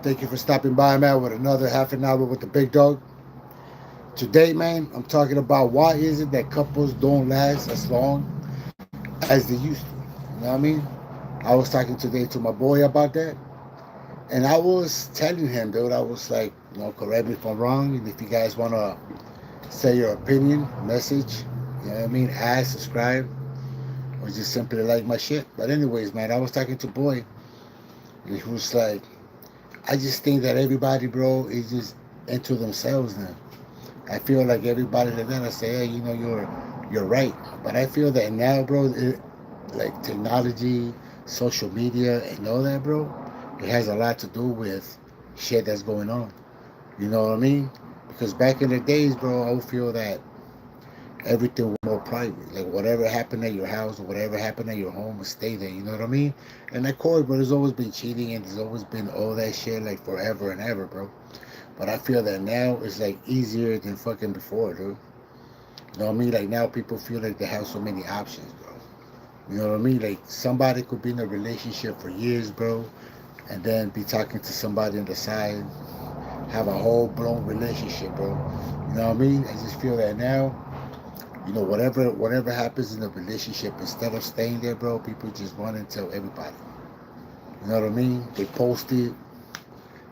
Thank you for stopping by, man, with another half an hour with the big dog. Today, man, I'm talking about why is it that couples don't last as long as they used to. You know what I mean? I was talking today to my boy about that, and I was telling him, dude, I was like, correct me if I'm wrong, and if you guys want to say your opinion, message, you know what I mean, ask, subscribe, or just simply like my shit. But anyways, man, I was talking to boy, and he was like, I just think that everybody, bro, is just into themselves now. I feel like everybody like that. I say, hey, you're right. But I feel that now, bro, like technology, social media, and all that, bro, it has a lot to do with shit that's going on. You know what I mean? Because back in the days, bro, I would feel that everything was more private. Like whatever happened at your house or whatever happened at your home would stay there. You know what I mean? And of course, bro, there's always been cheating and there's always been all that shit like forever and ever, bro. But I feel that now it's like easier than fucking before, dude. You know what I mean? Like now people feel like they have so many options, bro. You know what I mean? Like somebody could be in a relationship for years, bro, and then be talking to somebody on the side, have a whole blown relationship, bro. You know what I mean? I just feel that now, whatever happens in the relationship, instead of staying there, bro, people just run and tell everybody. You know what I mean? They post it,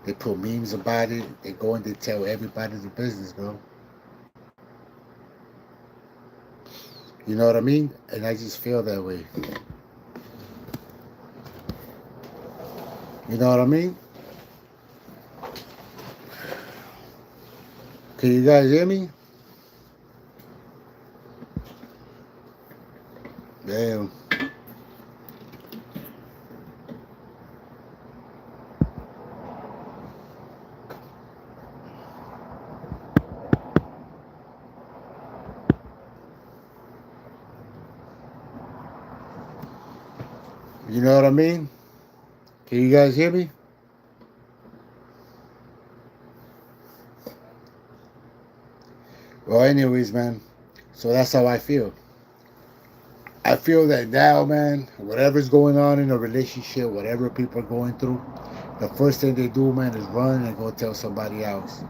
they put memes about it, they go and they tell everybody the business, bro. You know what I mean? And I just feel that way. You know what I mean? Can you guys hear me? Damn. You know what I mean? Can you guys hear me? Well, anyways, man. So that's how I feel. I feel that now, man, whatever's going on in a relationship, whatever people are going through, the first thing they do, man, is run and go tell somebody else.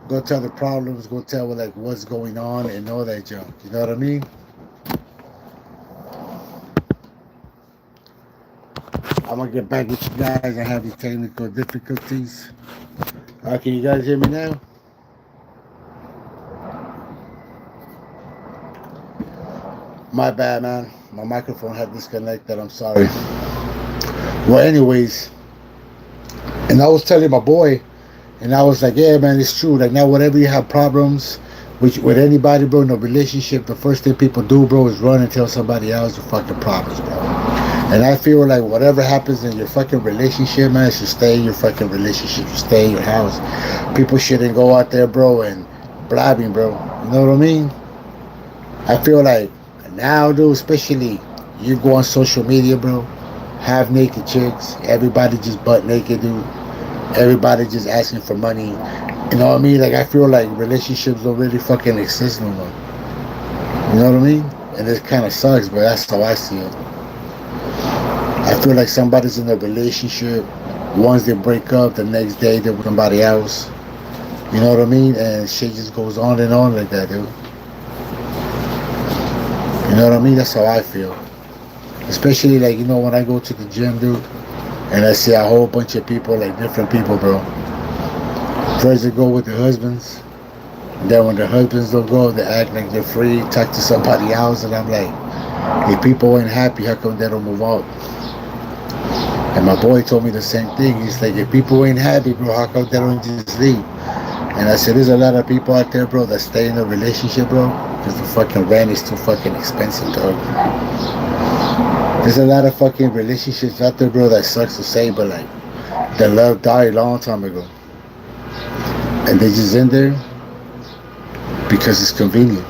Go tell the problems, go tell like what's going on and all that junk. You know what I mean? I'm gonna get back with you guys. I have these technical difficulties. Can you guys hear me now? My bad, man. My microphone had disconnected. I'm sorry. Well, anyways, and I was telling my boy, and I was like, yeah, man, it's true. Like now, whenever you have problems with anybody, bro, in a relationship, the first thing people do, bro, is run and tell somebody else your fucking problems, bro. And I feel like whatever happens in your fucking relationship, man, should stay in your fucking relationship, should stay in your house. People shouldn't go out there, bro, and blabbing, bro. You know what I mean? I feel like now, dude, especially you go on social media, bro, half naked chicks, everybody just butt naked, dude. Everybody just asking for money. You know what I mean? Like I feel like relationships don't really fucking exist no more. You know what I mean? And it kind of sucks, but that's how I see it. I feel like somebody's in a relationship. Once they break up, the next day they're with somebody else. You know what I mean? And shit just goes on and on like that, dude. You know what I mean? That's how I feel. Especially like, when I go to the gym, dude, and I see a whole bunch of people, like different people, bro. First they go with their husbands. And then when the husbands don't go, they act like they're free, talk to somebody else. And I'm like, if people ain't happy, how come they don't move out? And my boy told me the same thing. He's like, if people ain't happy, bro, how come they don't just leave? And I said, there's a lot of people out there, bro, that stay in a relationship, bro, because the fucking rent is too fucking expensive, dog. There's a lot of fucking relationships out there, bro, that sucks to say, but like, the love died a long time ago. And they just in there because it's convenient.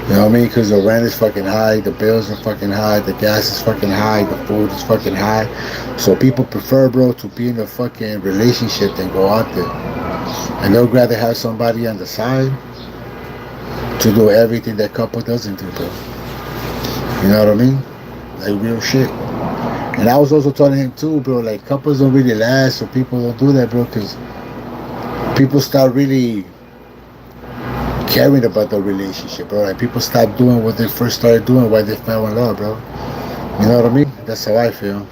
You know what I mean? Because the rent is fucking high, the bills are fucking high, the gas is fucking high, the food is fucking high. So people prefer, bro, to be in a fucking relationship than go out there. And they'll rather have somebody on the side to do everything that couple doesn't do, bro. You know what I mean? Like real shit. And I was also telling him too, bro, like couples don't really last, so people don't do that, bro, because people start really caring about the relationship, bro. Like people stop doing what they first started doing while they fell in love, bro. You know what I mean? That's how I feel.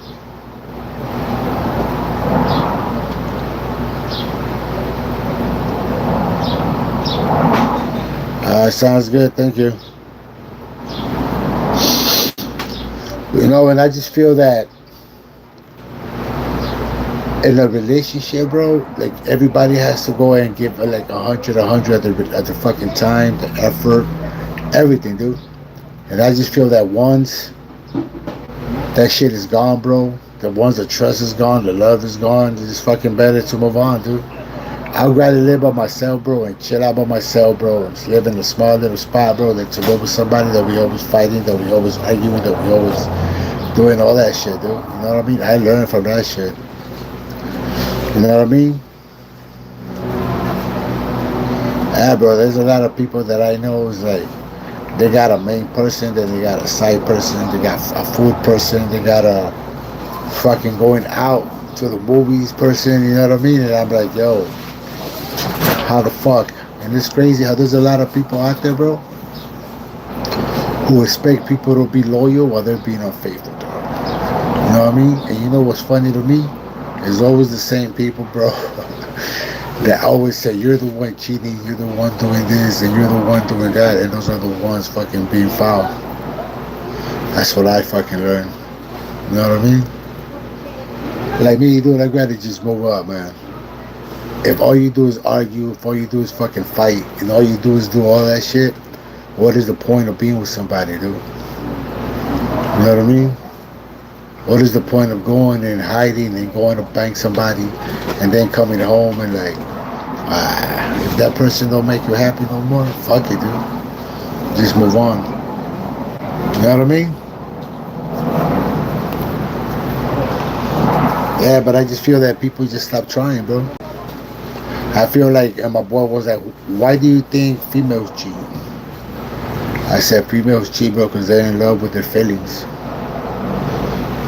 Sounds good. Thank you. You know, and I just feel that in a relationship, bro, like everybody has to go and give like a hundred at the fucking time, the effort, everything, dude. And I just feel that once that shit is gone, bro, the once the trust is gone, the love is gone, it's just fucking better to move on, dude. I'd rather live by myself, bro, and chill out by myself, bro, and live in a small little spot, bro, than to live with somebody that we always fighting, that we always arguing, that we always doing all that shit, dude. You know what I mean? I learned from that shit. You know what I mean? Yeah, bro, there's a lot of people that I know is like, they got a main person, then they got a side person, they got a food person, they got a fucking going out to the movies person, you know what I mean? And I'm like, yo, how the fuck? And it's crazy how there's a lot of people out there, bro, who expect people to be loyal while they're being unfaithful, dog. You know what I mean? And you know what's funny to me? It's always the same people, bro, that always say you're the one cheating, you're the one doing this, and you're the one doing that, and those are the ones fucking being foul. That's what I fucking learned. You know what I mean? Like me, dude, I'd rather just move up, man. If all you do is argue, if all you do is fucking fight, and all you do is do all that shit, what is the point of being with somebody, dude? You know what I mean? What is the point of going and hiding and going to bank somebody and then coming home and like, if that person don't make you happy no more, fuck it, dude. Just move on. You know what I mean? Yeah, but I just feel that people just stop trying, bro. I feel like, and my boy was like, why do you think females cheat? I said females cheat, bro, because they're in love with their feelings.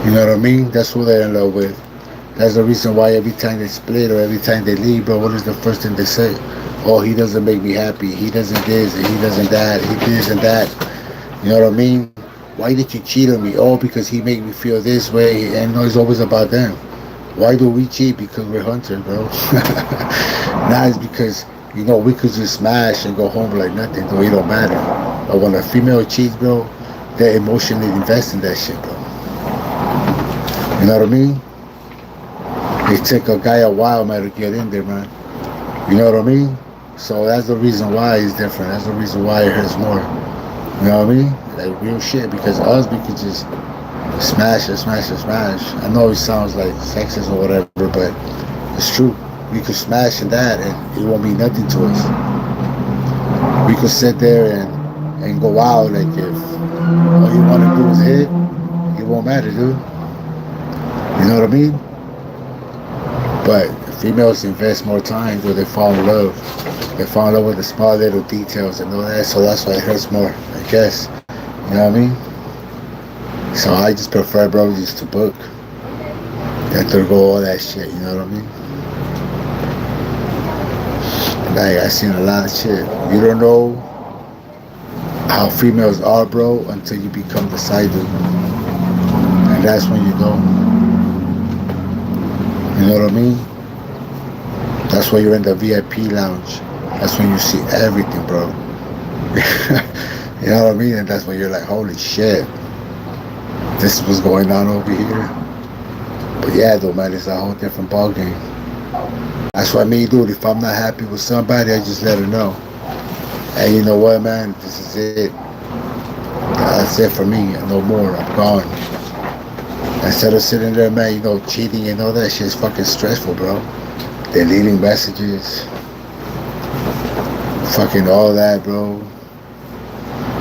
You know what I mean? That's who they're in love with. That's the reason why every time they split or every time they leave, bro, what is the first thing they say? Oh, he doesn't make me happy. He doesn't this and he doesn't that. He this and that. You know what I mean? Why did you cheat on me? Oh, because he made me feel this way. And no, it's always about them. Why do we cheat? Because we're hunters, bro. Now it's because, you know, we could just smash and go home like nothing, though it don't matter. But when a female cheats, bro, they're emotionally invested in that shit, bro. You know what I mean? It took a guy a while, man, to get in there, man. You know what I mean? So that's the reason why it's different. That's the reason why it hurts more. You know what I mean? Like real shit. Because us, we could just smash and smash and smash. I know it sounds like sexist or whatever, but it's true. We could smash and that, and it won't mean nothing to us. We could sit there and go out like if all you want to do is hit, it won't matter, dude. You know what I mean? But females invest more time till they fall in love. They fall in love with the small little details and all that, so that's why it hurts more, I guess. You know what I mean? So I just prefer, bro, just to book than to go all that shit, you know what I mean? Like, I seen a lot of shit. You don't know how females are, bro, until you become the side dude. And that's when you know. You know what I mean? That's when you're in the VIP lounge. That's when you see everything, bro. You know what I mean? And that's when you're like, holy shit. This is what's going on over here. But yeah, though, man, it's a whole different ballgame. That's what me, dude. If I'm not happy with somebody, I just let her know. Hey, you know what, man? This is it. That's it for me. No more. I'm gone. Instead of sitting there, man, you know, cheating and all that shit is fucking stressful, bro. Deleting messages. Fucking all that, bro.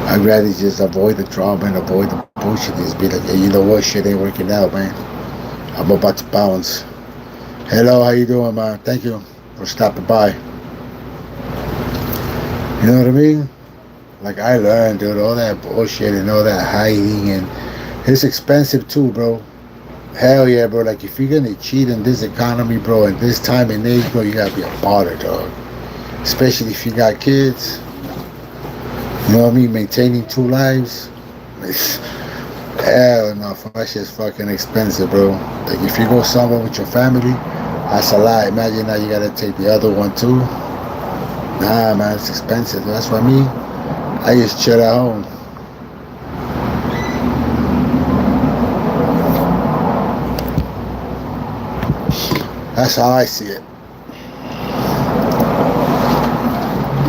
I'd rather just avoid the drama and avoid the bullshit. Just be like, hey, you know what? Shit ain't working out, man. I'm about to bounce. Hello, how you doing, man? Thank you for stopping by. You know what I mean? Like, I learned, dude, all that bullshit and all that hiding, and it's expensive too, bro. Hell yeah, bro. Like, if you're gonna cheat in this economy, bro, in this time and age, bro, you gotta be a baller, dog. Especially if you got kids. You know what I mean? Maintaining two lives. Hell no, that shit's fucking expensive, bro. Like, if you go somewhere with your family, that's a lot. Imagine now you gotta take the other one too. Nah, man, it's expensive. That's what I mean. I just chill at home. That's how I see it.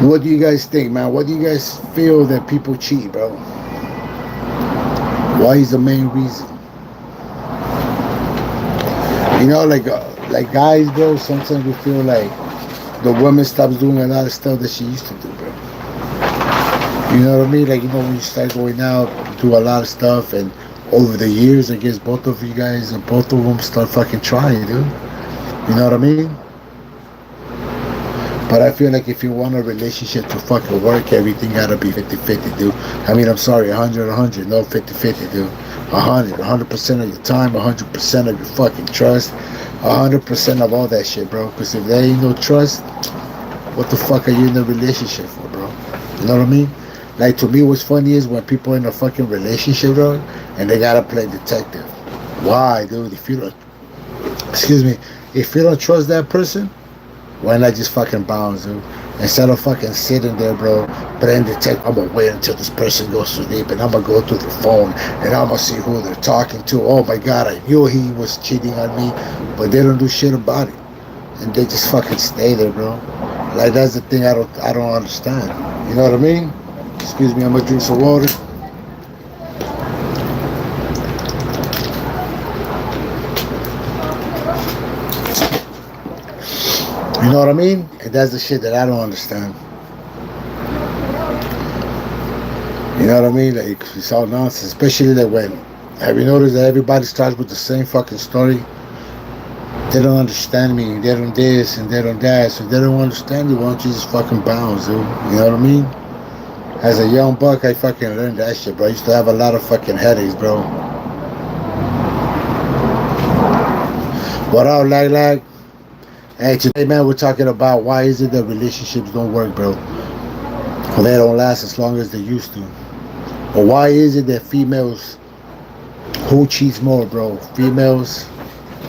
What do you guys think, man? What do you guys feel that people cheat, bro? Why is the main reason? You know, like guys, bro. Sometimes we feel like the woman stops doing a lot of stuff that she used to do, bro. You know what I mean? Like, you know, when you start going out, do a lot of stuff, and over the years, I guess both of you guys and both of them start fucking trying, dude. You know what I mean? But I feel like if you want a relationship to fucking work, everything gotta be 50-50, dude. I mean, I'm sorry, 100-100, no 50-50, dude. 100% of your time, 100% of your fucking trust, 100% of all that shit, bro. Because if there ain't no trust, what the fuck are you in a relationship for, bro? You know what I mean? Like, to me, what's funny is when people are in a fucking relationship, bro, and they gotta play detective. Why, dude? If you don't, excuse me, if you don't trust that person, why not just fucking bounce, dude? Instead of fucking sitting there, bro, playing detective, I'm gonna wait until this person goes to sleep, and I'm gonna go through the phone, and I'm gonna see who they're talking to. Oh my god, I knew he was cheating on me, but they don't do shit about it, and they just fucking stay there, bro. Like, that's the thing I don't understand. You know what I mean? Excuse me, I'm gonna drink some water. You know what I mean? And that's the shit that I don't understand. You know what I mean? Like, it's all nonsense. Especially that when, have you noticed that everybody starts with the same fucking story? They don't understand me, they don't this and they don't that. So if they don't understand you, why don't you just fucking bounce, dude? You know what I mean? As a young buck, I fucking learned that shit, bro. I used to have a lot of fucking headaches, bro. What up, like? Hey, today, man, we're talking about why is it that relationships don't work, bro? Or they don't last as long as they used to. Or why is it that females, who cheats more, bro? Females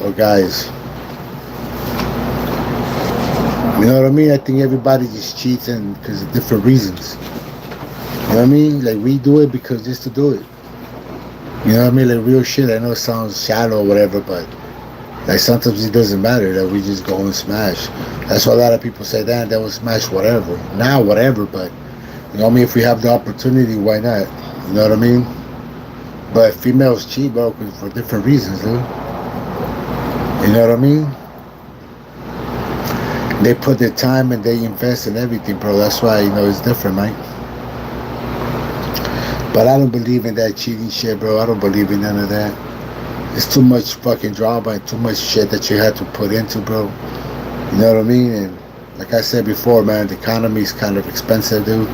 or guys? You know what I mean? I think everybody just cheats and because of different reasons. You know what I mean? Like, we do it because just to do it. You know what I mean? Like, real shit. I know it sounds shallow or whatever, but like, sometimes it doesn't matter that we just go and smash. That's why a lot of people say, damn, that was smash whatever. Now, whatever, but you know what I mean? If we have the opportunity, why not? You know what I mean? But females cheat, bro, for different reasons, dude. You know what I mean? They put their time and they invest in everything, bro. That's why, you know, it's different, man. But I don't believe in that cheating shit, bro. I don't believe in none of that. It's too much fucking drama and too much shit that you had to put into, bro. You know what I mean? And like I said before, man, the economy is kind of expensive, dude.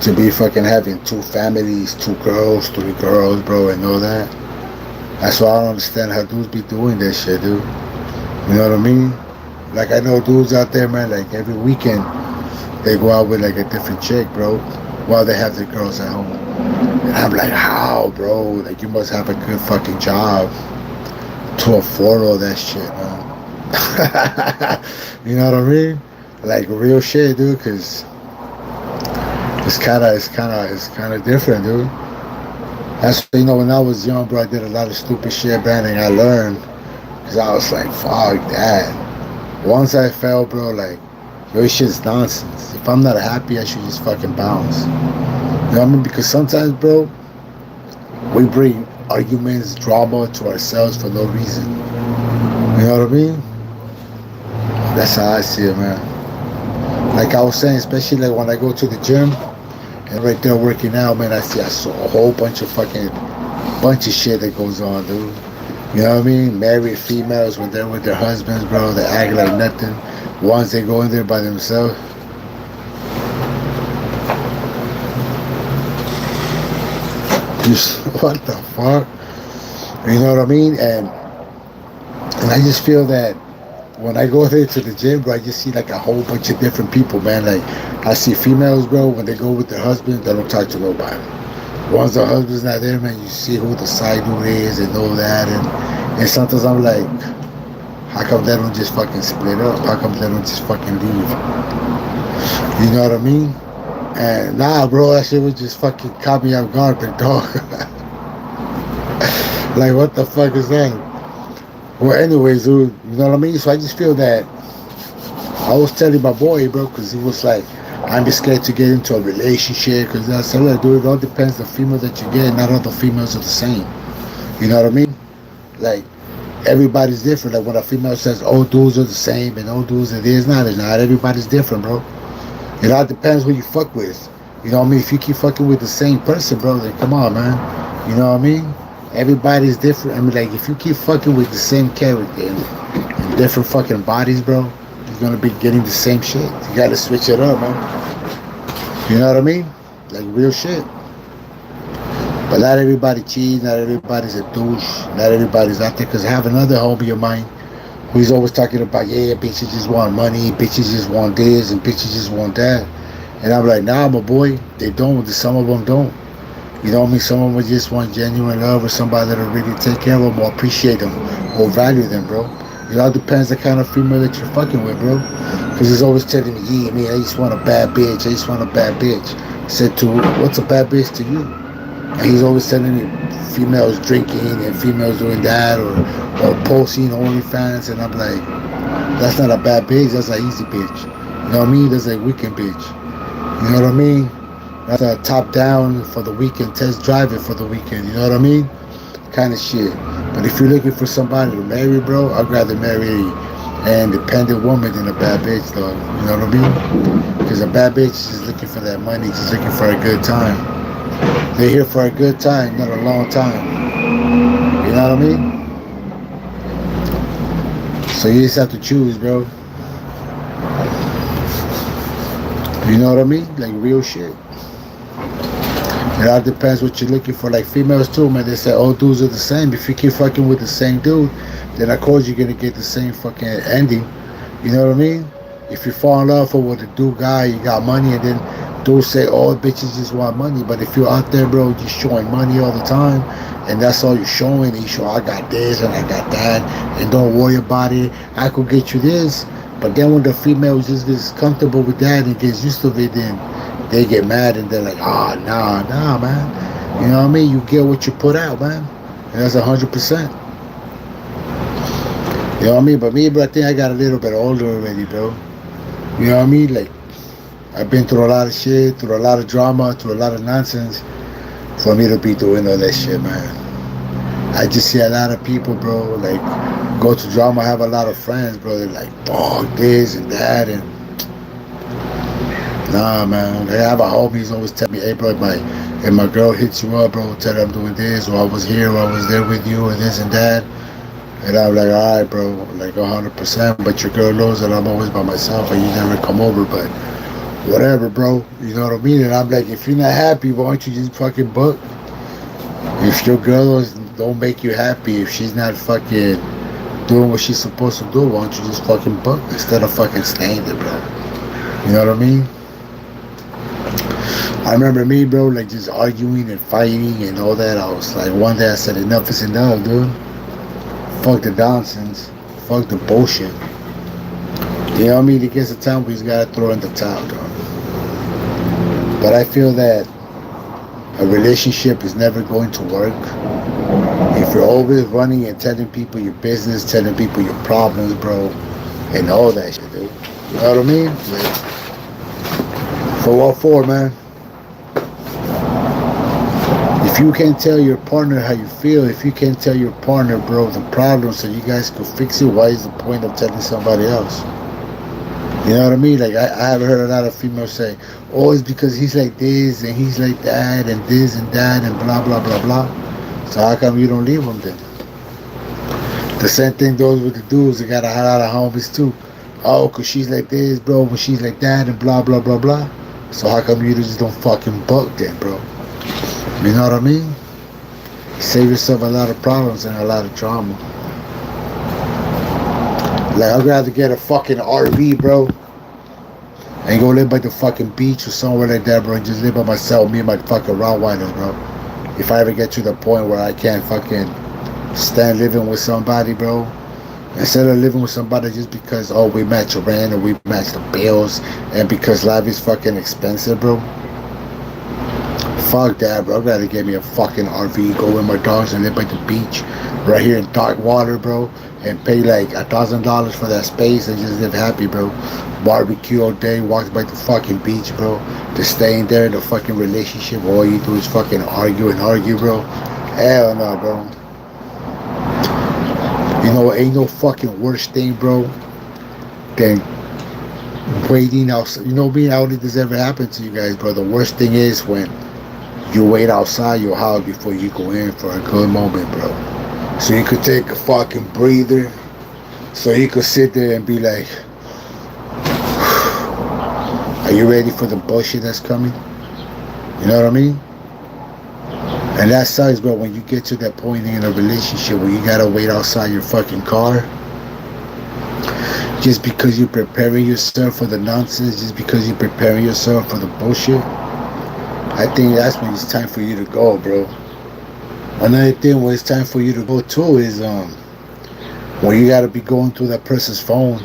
To be fucking having two families, 2 girls, 3 girls, bro, and all that. That's why I don't understand how dudes be doing that shit, dude. You know what I mean? Like, I know dudes out there, man, like every weekend they go out with like a different chick, bro, while they have their girls at home. And I'm like, how, bro? Like, you must have a good fucking job to afford all that shit, man. You know what I mean? Like, real shit, dude, because it's kind of different, dude. That's, you know, when I was young, bro, I did a lot of stupid shit, man, and I learned, because I was like, fuck that. Once I fell, bro, like, yo, this shit's nonsense. If I'm not happy, I should just fucking bounce. You know what I mean? Because sometimes, bro, we bring arguments, drama to ourselves for no reason. You know what I mean? That's how I see it, man. Like I was saying, especially like when I go to the gym and right there working out, man, I saw a whole bunch of shit that goes on, dude. You know what I mean? Married females when they're with their husbands, bro, they act like nothing. Once they go in there by themselves, just what the fuck? You know what I mean? And And I just feel that when I go there to the gym, bro, I just see like a whole bunch of different people, man. Like I see females, bro, when they go with their husband, they don't talk to nobody. Once the husband's not there, man, you see who the side dude is and all that. And sometimes I'm like, how come they don't just fucking split up? How come they don't just fucking leave? You know what I mean? And nah, bro, that shit was just fucking caught me off guard, big dog. Like, what the fuck is that? Well, anyways, dude, you know what I mean? So I just feel that I was telling my boy, bro, because he was like, I'm just scared to get into a relationship. Because I said, look, dude, it all depends on the female that you get. Not all the females are the same. You know what I mean? Like, everybody's different. Like, when a female says, all dudes are the same and all dudes are this, not. Everybody's different, bro. It all depends who you fuck with. You know what I mean? If you keep fucking with the same person, bro, then come on, man. You know what I mean? Everybody's different. I mean, like, if you keep fucking with the same character and different fucking bodies, bro, you're gonna be getting the same shit. You gotta switch it up, man. You know what I mean? Like, real shit. But not everybody cheats. Not everybody's a douche. Not everybody's out there. Because I have another homie of mine who's always talking about, yeah, bitches just want money, bitches just want this, and bitches just want that. And I'm like, nah, my boy, they don't. Some of them don't. You know what I mean? Some of them just want genuine love or somebody that'll really take care of them or appreciate them or value them, bro. It all depends the kind of female that you're fucking with, bro. Because he's always telling me, yeah, man, I just want a bad bitch. I just want a bad bitch. I said to what's a bad bitch to you? And he's always telling me females drinking and females doing that or posting OnlyFans. And I'm like, that's not a bad bitch. That's an easy bitch. You know what I mean? That's a weekend bitch. You know what I mean? That's a top down for the weekend, test drive it for the weekend. You know what I mean? Kind of shit. But if you're looking for somebody to marry, bro, I'd rather marry an independent woman than a bad bitch, though. You know what I mean? Because a bad bitch is just looking for that money, just looking for a good time. They're here for a good time, not a long time. You know what I mean? So you just have to choose, bro. You know what I mean? Like real shit. It all depends what you're looking for. Like females too, man. They say all dudes are the same. If you keep fucking with the same dude, then of course you're gonna get the same fucking ending. You know what I mean? If you fall in love with a dude guy, you got money, and then dudes say all bitches just want money. But if you're out there, bro, just showing money all the time, and that's all you're showing, and you show I got this and I got that, and don't worry about it. I could get you this. But then when the female just gets comfortable with that and gets used to it, then they get mad and they're like, nah, man. You know what I mean? You get what you put out, man. And that's 100%. You know what I mean? But me, bro, I think I got a little bit older already, bro. You know what I mean? Like, I've been through a lot of shit, through a lot of drama, through a lot of nonsense for me to be doing all that shit, man. I just see a lot of people, bro, like, go to drama, have a lot of friends, bro. They're like, dog, this and that, and nah, man. I have a homie who's always tell me, hey, bro, if my girl hits you up, bro, tell her I'm doing this, or I was here, or I was there with you, or this and that. And I'm like, all right, bro, like 100%. But your girl knows that I'm always by myself, and you never come over. But whatever, bro. You know what I mean? And I'm like, if you're not happy, why don't you just fucking book? If your girl don't make you happy, if she's not fucking doing what she's supposed to do, why don't you just fucking book instead of fucking staying there, bro? You know what I mean? I remember me, bro, like just arguing and fighting and all that. I was like, one day I said, enough is enough, dude. Fuck the nonsense. Fuck the bullshit. You know what I mean? It gets a time where he's got to throw in the towel, dog. But I feel that a relationship is never going to work if you're always running and telling people your business, telling people your problems, bro, and all that shit, dude. You know what I mean? Like, for what for, man? If you can't tell your partner how you feel, if you can't tell your partner, bro, the problem so you guys could fix it, why is the point of telling somebody else? You know what I mean? Like, I have heard a lot of females say, oh, it's because he's like this and he's like that and this and that and blah, blah, blah, blah. So how come you don't leave him then? The same thing goes with the dudes. They got a lot of homies too. Oh, because she's like this, bro, but she's like that and blah, blah, blah, blah. So how come you just don't fucking buck then, bro? You know what I mean? Save yourself a lot of problems and a lot of drama. Like, I'd rather get a fucking RV, bro, and go live by the fucking beach or somewhere like that, bro, and just live by myself, me and my fucking Rottweilers, bro. If I ever get to the point where I can't fucking stand living with somebody, bro, instead of living with somebody just because, oh, we match the rent or we match the bills, and because life is fucking expensive, bro. Fuck that, bro. I'd rather get me a fucking RV, go with my dogs and live by the beach right here in dark water, bro, and pay like $1,000 for that space and just live happy, bro. Barbecue all day, walk by the fucking beach, bro. Just staying there in the fucking relationship, all you do is fucking argue and argue, bro. Hell no, bro. You know, ain't no fucking worse thing, bro, than waiting outside. You know me, I don't think this ever happened to you guys, bro. The worst thing is when you wait outside your house before you go in for a good moment, bro. So you could take a fucking breather. So you could sit there and be like, are you ready for the bullshit that's coming? You know what I mean? And that sucks, bro, when you get to that point in a relationship where you gotta wait outside your fucking car just because you're preparing yourself for the nonsense, just because you're preparing yourself for the bullshit. I think that's when it's time for you to go, bro. Another thing when it's time for you to go too is when you gotta be going through that person's phone,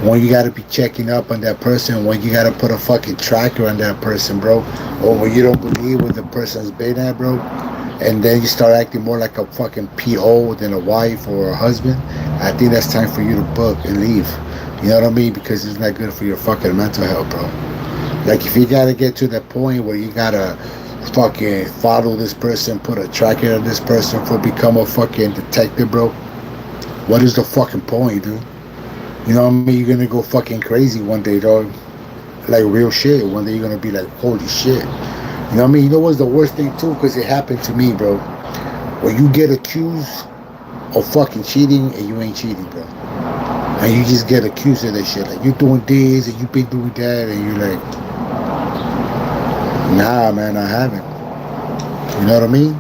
when you gotta be checking up on that person, when you gotta put a fucking tracker on that person, bro, or when you don't believe what the person's been at, bro, and then you start acting more like a fucking PO than a wife or a husband. I think that's time for you to book and leave. You know what I mean? Because it's not good for your fucking mental health, bro. Like, if you gotta get to that point where you gotta fucking follow this person, put a tracker on this person for become a fucking detective, bro, what is the fucking point, dude? You know what I mean? You're gonna go fucking crazy one day, dog. Like, real shit. One day you're gonna be like, holy shit. You know what I mean? You know what's the worst thing too? Because it happened to me, bro. When you get accused of fucking cheating and you ain't cheating, bro. And you just get accused of that shit. Like, you're doing this and you've been doing that, and you're like, nah, man, I haven't. You know what I mean?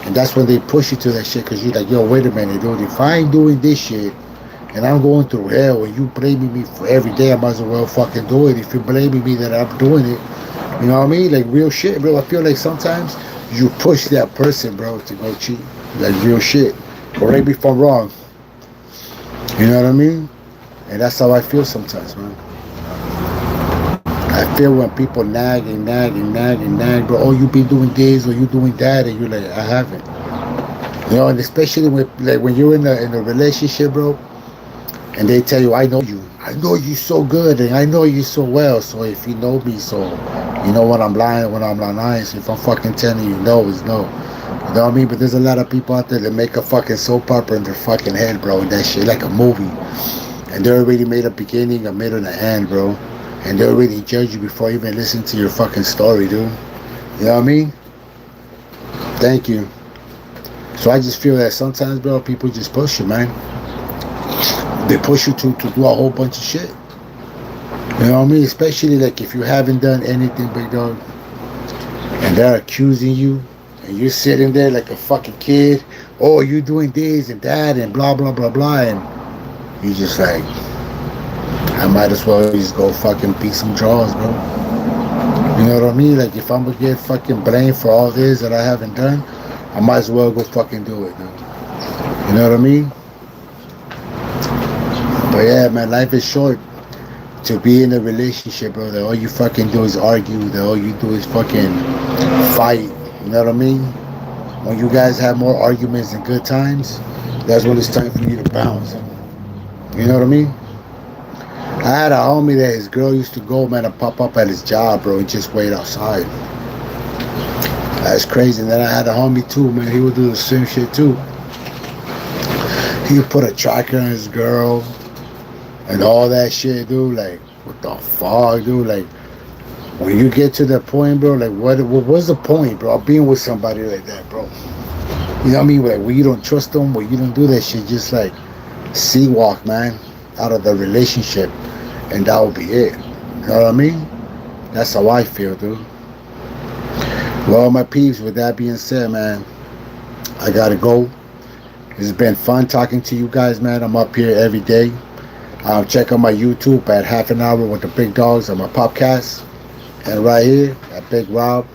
And that's when they push you to that shit, because you're like, yo, wait a minute, dude. If I ain't doing this shit and I'm going through hell and you blaming me for every day, I might as well fucking do it. If you're blaming me that I'm doing it, you know what I mean? Like, real shit, bro. I feel like sometimes you push that person, bro, to go cheat. Like, real shit. Correct me if I'm wrong. You know what I mean? And that's how I feel sometimes, man. I feel when people nag and nag and nag and nag, bro, oh, you been doing this or you doing that, and you're like, I haven't. You know, and especially when you're in a relationship, bro, and they tell you, I know you so good, and I know you so well, so if you know me, so you know when I'm lying, when I'm not lying, so if I'm fucking telling you no, it's no. You know what I mean? But there's a lot of people out there that make a fucking soap opera in their fucking head, bro, and that shit like a movie. And they already made a beginning, a middle, and an end, bro. And they already judge you before you even listen to your fucking story, dude. You know what I mean? Thank you. So I just feel that sometimes, bro, people just push you, man. They push you to do a whole bunch of shit. You know what I mean? Especially like if you haven't done anything, big dog, and they're accusing you, and you're sitting there like a fucking kid. Oh, you doing this and that and blah blah blah blah, and you just like, I might as well just go fucking beat some draws, bro. You know what I mean? Like, if I'm gonna get fucking blamed for all this that I haven't done, I might as well go fucking do it, dude. You know what I mean? But yeah, man, life is short to be in a relationship, bro. That all you fucking do is argue. That all you do is fucking fight. You know what I mean? When you guys have more arguments than good times, that's when it's time for you to bounce. You know what I mean? I had a homie that his girl used to go, man, and pop up at his job, bro, and just wait outside. That's crazy. And then I had a homie too, man. He would do the same shit too. He would put a tracker on his girl and all that shit, dude. Like, what the fuck, dude? Like, when you get to that point, bro, like, what's the point, bro, of being with somebody like that, bro? You know what I mean? Like, when you don't trust them, when you don't do that shit, just like sea walk, man, out of the relationship, and that will be it. You know what I mean? That's how I feel, dude. Well, my peeps, with that being said, man, I gotta go. It's been fun talking to you guys, man. I'm up here every day. Check out my YouTube at Half an Hour with the Big Dogs on my podcast. And right here at Big Rob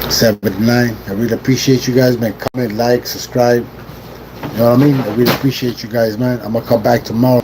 79. I really appreciate you guys, man. Comment, like, subscribe. You know what I mean? I really appreciate you guys, man. I'm gonna come back tomorrow.